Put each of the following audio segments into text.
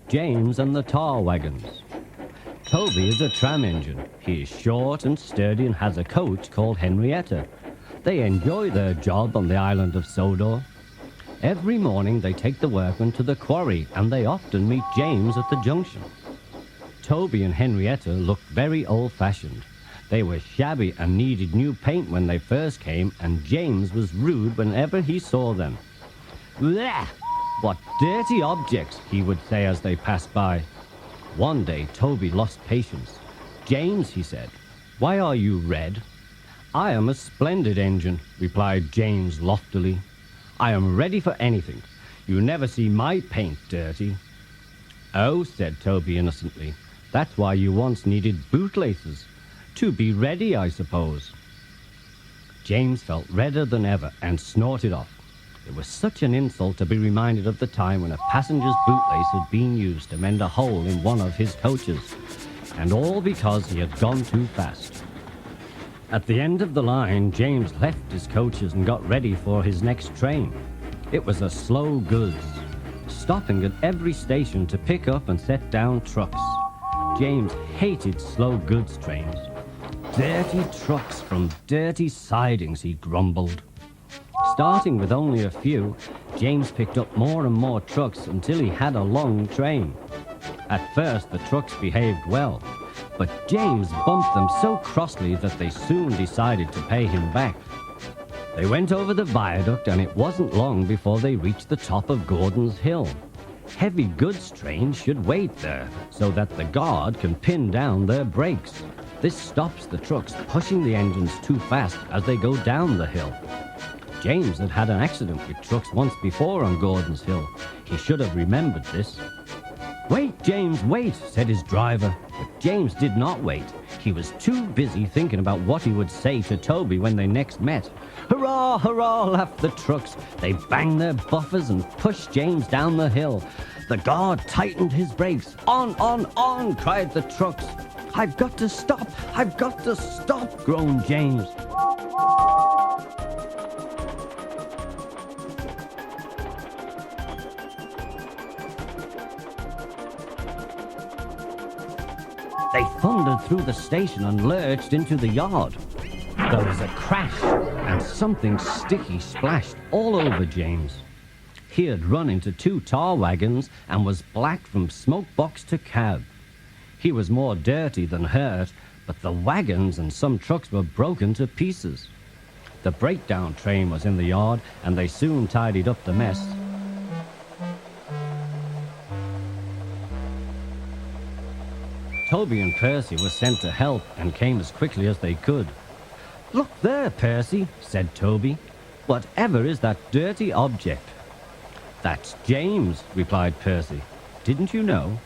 James and the tar wagons. Toby is a tram engine. He is short and sturdy and has a coach called Henrietta. They enjoy their job on the island of Sodor. Every morning they take the workmen to the quarry, and they often meet James at the junction. Toby and Henrietta looked very old-fashioned. They were shabby and needed new paint when they first came, and James was rude whenever he saw them. "Bleh! What dirty objects," he would say as they passed by. One day Toby lost patience. "James," he said, "why are you red?" "I am a splendid engine," replied James loftily. "I am ready for anything. You never see my paint dirty." "Oh," said Toby innocently, "that's why you once needed bootlaces. To be ready, I suppose." James felt redder than ever and snorted off. It was such an insult to be reminded of the time when a passenger's bootlace had been used to mend a hole in one of his coaches, and all because he had gone too fast. At the end of the line, James left his coaches and got ready for his next train. It was a slow goods, stopping at every station to pick up and set down trucks. James hated slow goods trains. "Dirty trucks from dirty sidings," he grumbled. Starting with only a few, James picked up more and more trucks until he had a long train. At first, the trucks behaved well, but James bumped them so crossly that they soon decided to pay him back. They went over the viaduct, and it wasn't long before they reached the top of Gordon's Hill. Heavy goods trains should wait there so that the guard can pin down their brakes. This stops the trucks pushing the engines too fast as they go down the hill. James had had an accident with trucks once before on Gordon's Hill. He should have remembered this. "Wait, James, wait," said his driver. But James did not wait. He was too busy thinking about what he would say to Toby when they next met. "Hurrah, hurrah," laughed the trucks. They banged their buffers and pushed James down the hill. The guard tightened his brakes. On, cried the trucks. "I've got to stop, I've got to stop," groaned James. They thundered through the station and lurched into the yard. There was a crash, and something sticky splashed all over James. He had run into 2 tar wagons and was black from smoke box to cab. He was more dirty than hurt, but the wagons and some trucks were broken to pieces. The breakdown train was in the yard, and they soon tidied up the mess. Toby and Percy were sent to help and came as quickly as they could. "Look there, Percy," said Toby. "Whatever is that dirty object?" "That's James," replied Percy. "Didn't you know?"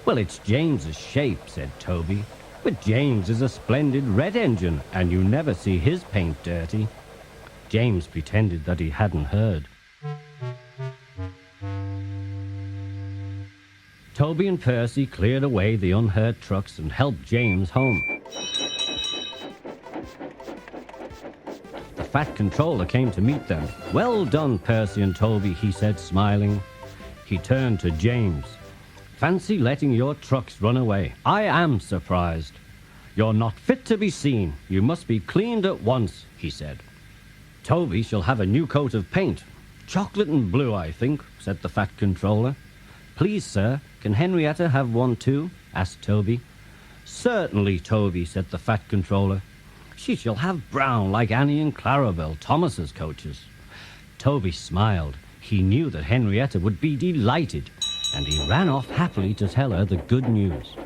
"Well, it's James's shape," said Toby. "But James is a splendid red engine, and you never see his paint dirty." James pretended that he hadn't heard. Toby and Percy cleared away the unhurt trucks and helped James home. The fat controller came to meet them. "Well done, Percy and Toby," he said, smiling. He turned to James. "Fancy letting your trucks run away. I am surprised. You're not fit to be seen. You must be cleaned at once," he said. "Toby shall have a new coat of paint. Chocolate and blue, I think," said the fat controller. "Please, sir, can Henrietta have one too?" asked Toby. "Certainly, Toby," said the fat controller. "She shall have brown like Annie and Clarabelle, Thomas's coaches." Toby smiled. He knew that Henrietta would be delighted, and he ran off happily to tell her the good news.